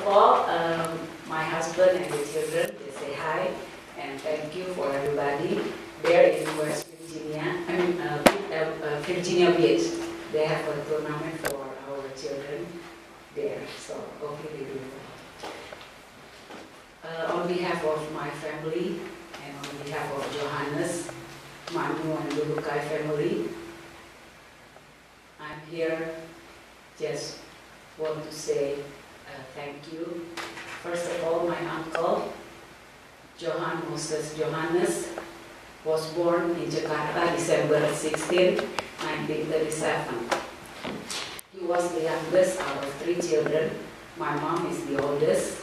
all, my husband and the children, they say hi and thank you for everybody there in West Virginia, Virginia Beach. They have a tournament for our children there, so hopefully they do well. On behalf of my family and on behalf of Johannes, Manu and Lulukai family, I'm here just want to say thank you. First of all, my uncle, Johann Moses Johannes, was born in Jakarta, December 16, 1937. He was the youngest out of 3 children. My mom is the oldest,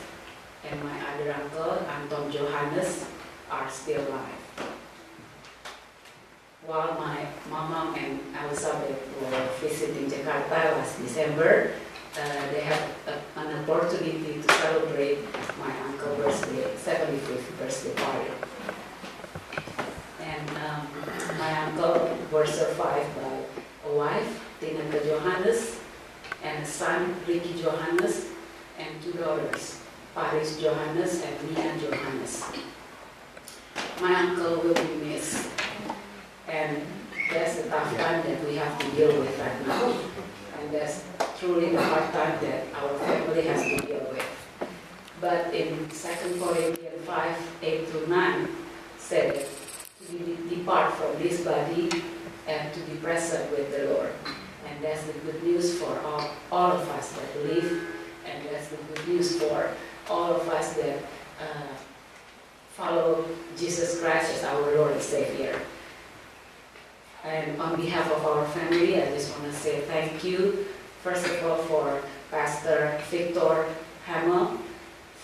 and my other uncle, Anton Johannes, are still alive. While my mama and Elizabeth were visiting Jakarta last December, they had an opportunity to celebrate my uncle's birthday, 75th birthday party. And my uncle was survived by a wife, Tineke Johannes, and a son, Ricky Johannes, and 2 daughters, Paris Johannes and Mia Johannes. My uncle will be missed, and that's the tough time that we have to deal with right now. And that's truly the hard time that our family has to deal with. But in 2 Corinthians 5, 8-9 said to depart from this body and to be present with the Lord. And that's the good news for all of us that believe, and that's the good news for all of us that follow Jesus Christ as our Lord and Savior. And on behalf of our family, I just want to say thank you, first of all, for Pastor Victor Hamel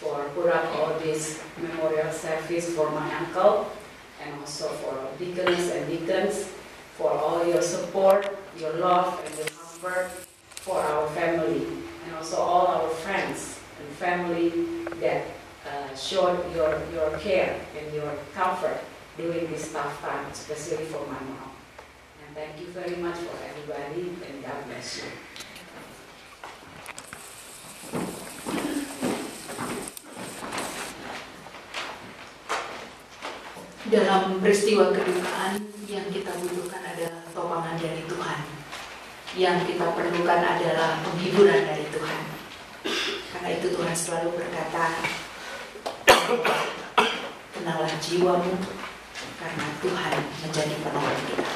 for put up all this memorial service for my uncle, and also for deaconess and deacons for all your support, your love, and your comfort for our family, and also all our friends and family that showed your care and your comfort during this tough time, especially for my mom. Thank you very much for everybody, and God bless you. Dalam peristiwa kedukaan, yang kita butuhkan adalah topangan dari Tuhan. Yang kita perlukan adalah penghiburan dari Tuhan. Karena itu Tuhan selalu berkata, kenallah jiwamu, karena Tuhan menjadi penolong kita.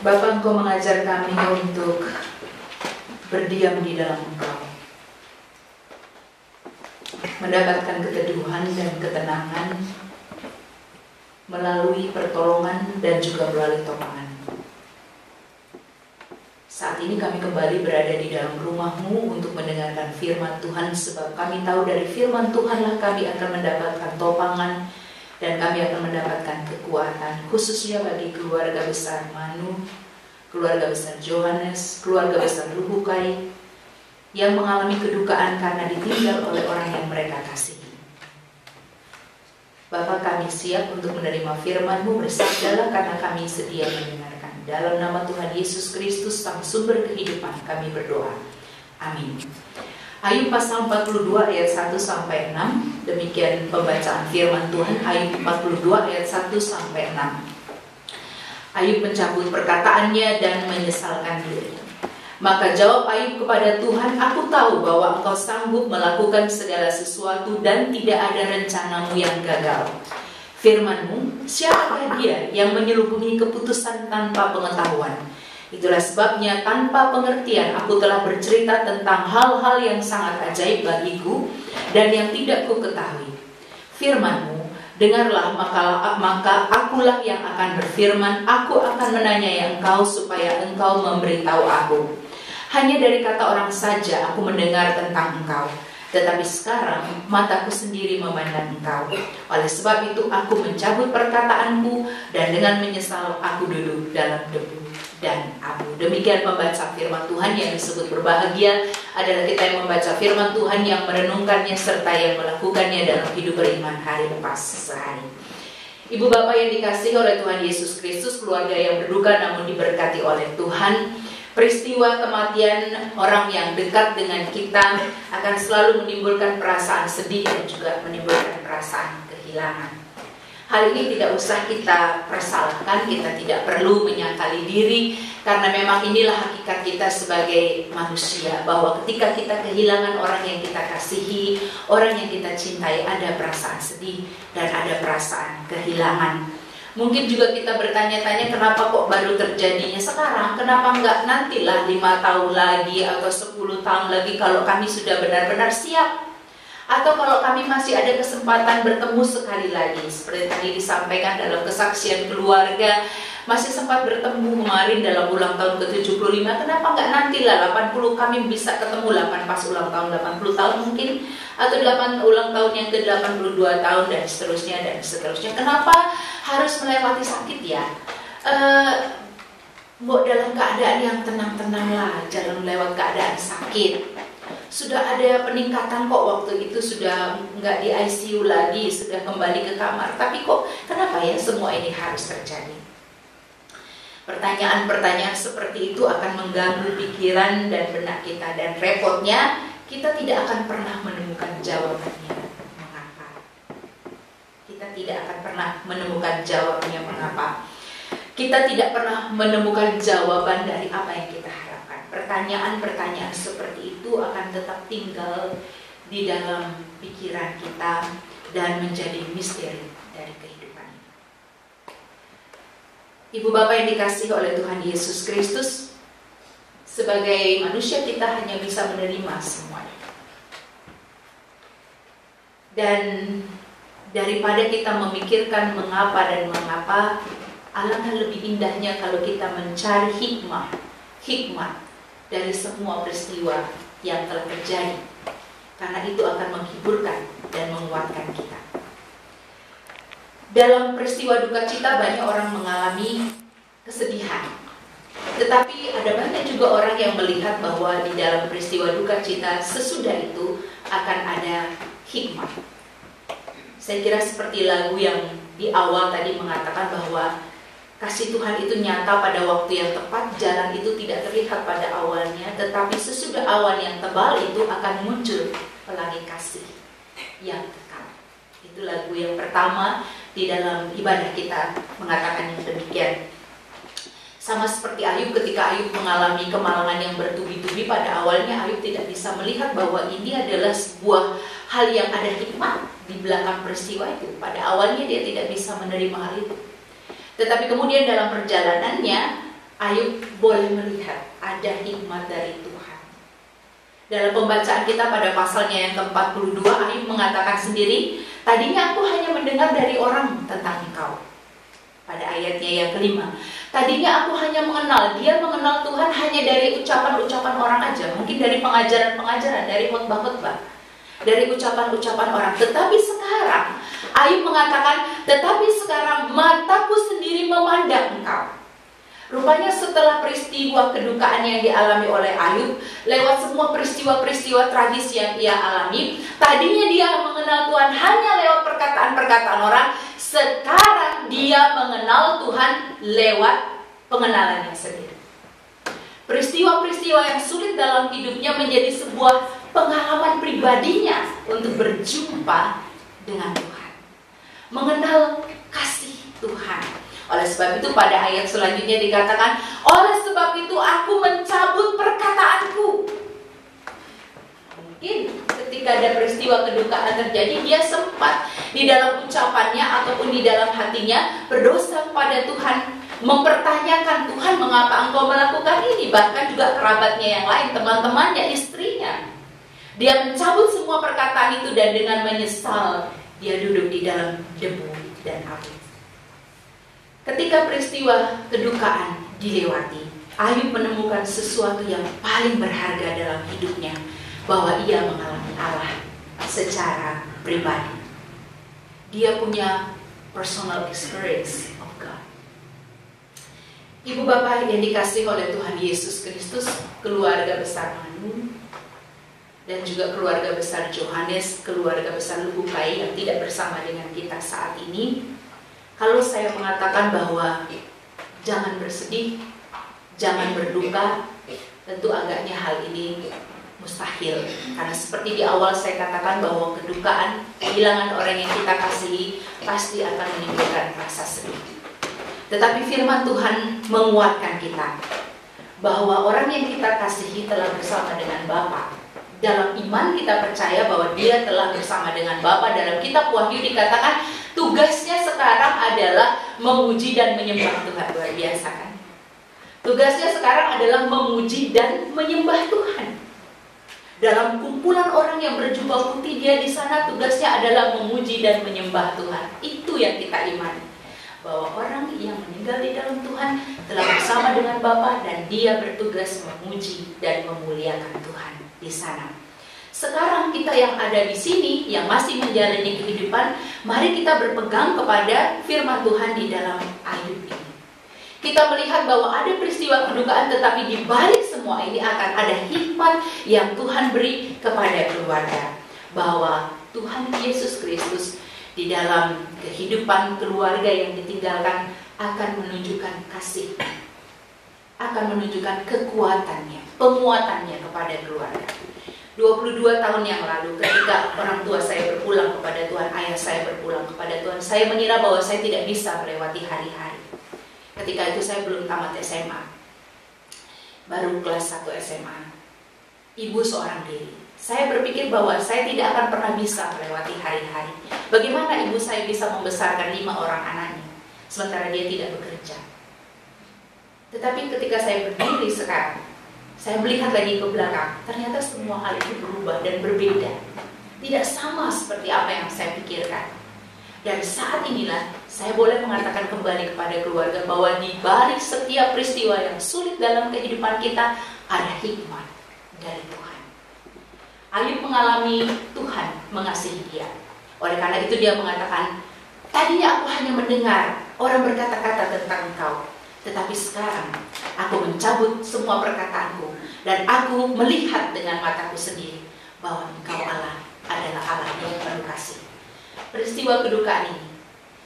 Bapa, Engkau mengajar kami untuk berdiam di dalam Engkau, mendapatkan keteduhan dan ketenangan melalui pertolongan dan juga melalui topangan. Saat ini kami kembali berada di dalam rumah-Mu untuk mendengarkan firman Tuhan, sebab kami tahu dari firman Tuhanlah kami akan mendapatkan topangan dan kami akan mendapatkan kekuatan, khususnya bagi keluarga besar Manu, keluarga besar Johannes, keluarga besar Ruhukai, yang mengalami kedukaan karena ditinggal oleh orang yang mereka kasihi. Bapa, kami siap untuk menerima firman-Mu, bersabdalah karena kami sedia mendengarkan. Dalam nama Tuhan Yesus Kristus, Sang Sumber kehidupan, kami berdoa. Amin. Ayub pasal 42 ayat 1 sampai 6. Demikian pembacaan firman Tuhan. Ayub 42 ayat 1 sampai 6. Ayub mencabut perkataannya dan menyesalkan diri. Maka jawab Ayub kepada Tuhan, aku tahu bahwa Engkau sanggup melakukan segala sesuatu dan tidak ada rencanamu yang gagal. Firman-Mu, siapakah dia yang menyelubungi keputusan tanpa pengetahuan? Itulah sebabnya tanpa pengertian aku telah bercerita tentang hal-hal yang sangat ajaib bagiku dan yang tidak ku ketahui. Firman-Mu, dengarlah, maka akulah yang akan berfirman. Aku akan menanyai Engkau supaya Engkau memberitahu aku. Hanya dari kata orang saja aku mendengar tentang Engkau, tetapi sekarang mataku sendiri memandang Engkau. Oleh sebab itu aku mencabut perkataanku dan dengan menyesal aku duduk dalam debu dan abu. Demikian pembaca firman Tuhan. Yang disebut berbahagia adalah kita yang membaca firman Tuhan, yang merenungkannya serta yang melakukannya dalam hidup beriman hari lepas sehari. Ibu bapak yang dikasihi oleh Tuhan Yesus Kristus, keluarga yang berduka namun diberkati oleh Tuhan, peristiwa kematian orang yang dekat dengan kita akan selalu menimbulkan perasaan sedih dan juga menimbulkan perasaan kehilangan. Hal ini tidak usah kita persalahkan, kita tidak perlu menyangkali diri, karena memang inilah hakikat kita sebagai manusia, bahwa ketika kita kehilangan orang yang kita kasihi, orang yang kita cintai, ada perasaan sedih dan ada perasaan kehilangan. Mungkin juga kita bertanya-tanya, kenapa kok baru terjadinya sekarang? Kenapa enggak nantilah 5 tahun lagi atau 10 tahun lagi kalau kami sudah benar-benar siap? Atau kalau kami masih ada kesempatan bertemu sekali lagi, seperti tadi disampaikan dalam kesaksian keluarga, masih sempat bertemu kemarin dalam ulang tahun ke-75, kenapa enggak nantilah 80 kami bisa ketemu, 8 pas ulang tahun 80 tahun mungkin, atau 8 ulang tahun yang ke-82 tahun dan seterusnya dan seterusnya. Kenapa harus melewati sakit ya? Mau dalam keadaan yang tenang-tenang lah, jangan lewat keadaan sakit. Sudah ada peningkatan kok, waktu itu sudah nggak di ICU lagi, sudah kembali ke kamar. Tapi kok kenapa ya semua ini harus terjadi? Pertanyaan-pertanyaan seperti itu akan mengganggu pikiran dan benak kita, dan repotnya kita tidak akan pernah menemukan jawabannya. Mengapa? Kita tidak akan pernah menemukan jawabannya mengapa. Kita tidak pernah menemukan jawaban dari apa yang kita harapkan. Pertanyaan-pertanyaan seperti itu akan tetap tinggal di dalam pikiran kita dan menjadi misteri dari kehidupan ini. Ibu bapak yang dikasihi oleh Tuhan Yesus Kristus, sebagai manusia kita hanya bisa menerima semuanya. Dan daripada kita memikirkan mengapa dan mengapa, alangkah lebih indahnya kalau kita mencari hikmah dari semua peristiwa yang telah terjadi, karena itu akan menghiburkan dan menguatkan kita. Dalam peristiwa duka cita banyak orang mengalami kesedihan, tetapi ada banyak juga orang yang melihat bahwa di dalam peristiwa duka cita sesudah itu akan ada hikmah. Saya kira seperti lagu yang di awal tadi mengatakan bahwa kasih Tuhan itu nyata pada waktu yang tepat, jalan itu tidak terlihat pada awalnya, tetapi sesudah awan yang tebal itu akan muncul pelangi kasih yang kekal. Itu lagu yang pertama di dalam ibadah kita mengatakan yang demikian. Sama seperti Ayub, ketika Ayub mengalami kemalangan yang bertubi-tubi, pada awalnya Ayub tidak bisa melihat bahwa ini adalah sebuah hal yang ada hikmah di belakang peristiwa itu. Pada awalnya dia tidak bisa menerima hal itu. Tetapi kemudian dalam perjalanannya Ayub boleh melihat ada hikmat dari Tuhan. Dalam pembacaan kita pada pasalnya yang ke-42, Ayub mengatakan sendiri, tadinya aku hanya mendengar dari orang tentang engkau. Pada ayatnya yang kelima, tadinya aku hanya mengenal, dia mengenal Tuhan hanya dari ucapan-ucapan orang aja, mungkin dari pengajaran-pengajaran, dari khotbah-khotbah, dari ucapan-ucapan orang. Tetapi sekarang, Ayub mengatakan, tetapi sekarang mataku sendiri memandang engkau. Rupanya setelah peristiwa kedukaan yang dialami oleh Ayub, lewat semua peristiwa-peristiwa tragis yang ia alami, tadinya dia mengenal Tuhan hanya lewat perkataan-perkataan orang. Sekarang dia mengenal Tuhan lewat pengenalannya sendiri. Peristiwa-peristiwa yang sulit dalam hidupnya menjadi sebuah pengalaman pribadinya untuk berjumpa dengan Tuhan, mengenal kasih Tuhan. Oleh sebab itu pada ayat selanjutnya dikatakan, oleh sebab itu aku mencabut perkataanku. Mungkin ketika ada peristiwa kedukaan terjadi, dia sempat di dalam ucapannya ataupun di dalam hatinya berdosa kepada Tuhan, mempertanyakan, Tuhan mengapa engkau melakukan ini? Bahkan juga kerabatnya yang lain, teman-temannya, istrinya. Dia mencabut semua perkataan itu dan dengan menyesal dia duduk di dalam debu dan api. Ketika peristiwa kedukaan dilewati, Ayub menemukan sesuatu yang paling berharga dalam hidupnya, bahwa ia mengalami Allah secara pribadi. Dia punya personal experience of God. Ibu bapak yang dikasihi oleh Tuhan Yesus Kristus, keluarga besar Manu, dan juga keluarga besar Johannes, keluarga besar Lubukai yang tidak bersama dengan kita saat ini. Kalau saya mengatakan bahwa jangan bersedih, jangan berduka, tentu agaknya hal ini mustahil. Karena seperti di awal saya katakan bahwa kedukaan, kehilangan orang yang kita kasihi pasti akan menimbulkan rasa sedih. Tetapi firman Tuhan menguatkan kita bahwa orang yang kita kasihi telah bersama dengan Bapa. Dalam iman kita percaya bahwa dia telah bersama dengan Bapa. Dalam kitab Wahyu dikatakan tugasnya sekarang adalah memuji dan menyembah Tuhan. Luar biasa kan? Tugasnya sekarang adalah memuji dan menyembah Tuhan. Dalam kumpulan orang yang berjubah putih, dia di sana tugasnya adalah memuji dan menyembah Tuhan. Itu yang kita imani, bahwa orang yang meninggal di dalam Tuhan telah bersama dengan Bapa dan dia bertugas memuji dan memuliakan Tuhan di sana. Sekarang kita yang ada di sini, yang masih menjalani kehidupan, mari kita berpegang kepada firman Tuhan di dalam Ayub ini. Kita melihat bahwa ada peristiwa kedukaan, tetapi di balik semua ini akan ada hikmat yang Tuhan beri kepada keluarga. Bahwa Tuhan Yesus Kristus di dalam kehidupan keluarga yang ditinggalkan akan menunjukkan kasih, akan menunjukkan kekuatannya, penguatannya kepada keluarga. 22 tahun yang lalu ketika orang tua saya berpulang kepada Tuhan, ayah saya berpulang kepada Tuhan, saya mengira bahwa saya tidak bisa melewati hari-hari. Ketika itu saya belum tamat SMA, baru kelas 1 SMA. Ibu seorang diri. Saya berpikir bahwa saya tidak akan pernah bisa melewati hari-hari. Bagaimana ibu saya bisa membesarkan 5 orang anaknya, sementara dia tidak bekerja. Tetapi ketika saya berdiri sekarang, saya melihat lagi ke belakang, ternyata semua hal itu berubah dan berbeda. Tidak sama seperti apa yang saya pikirkan. Dan saat inilah saya boleh mengatakan kembali kepada keluarga bahwa di balik setiap peristiwa yang sulit dalam kehidupan kita ada hikmat dari Tuhan. Ayub mengalami Tuhan mengasihi dia. Oleh karena itu dia mengatakan, tadinya aku hanya mendengar orang berkata-kata tentang engkau, tetapi sekarang aku mencabut semua perkataanku dan aku melihat dengan mataku sendiri bahwa engkau Allah adalah Allah yang penuh kasih. Peristiwa kedukaan ini,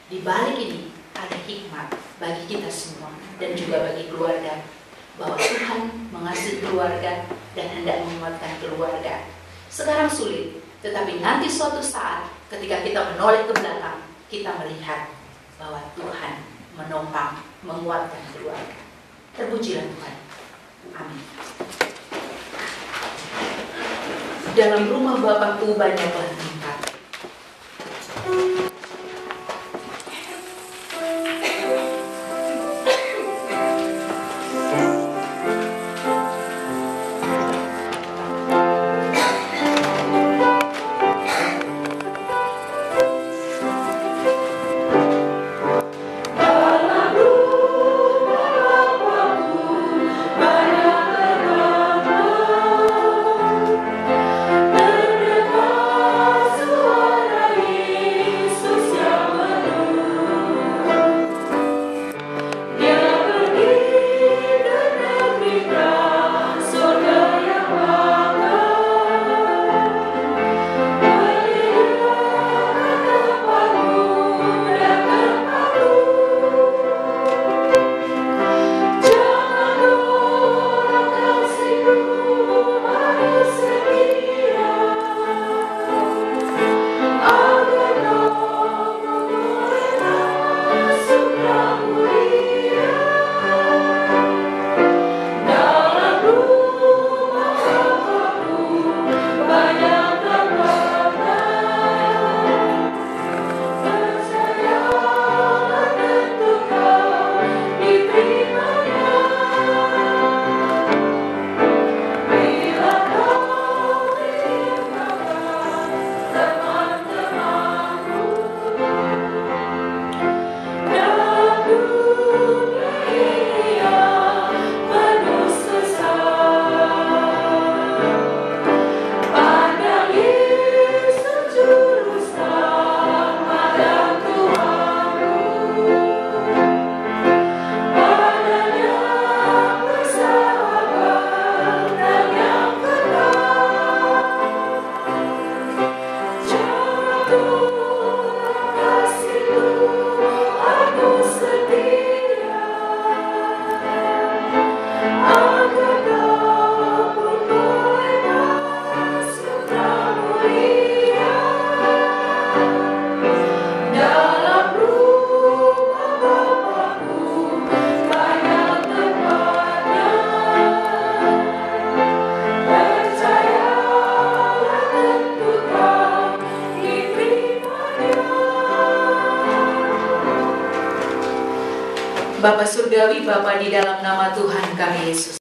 di balik ini ada hikmat bagi kita semua dan juga bagi keluarga, bahwa Tuhan mengasihi keluarga dan hendak menguatkan keluarga. Sekarang sulit, tetapi nanti suatu saat ketika kita menoleh ke belakang, kita melihat bahwa Tuhan menopang, menguatkan keluarga. Terpujilah Tuhan. Amin. Dalam rumah Bapakku banyaklah tempat. Bapa Surgawi, Bapa di dalam nama Tuhan kami Yesus.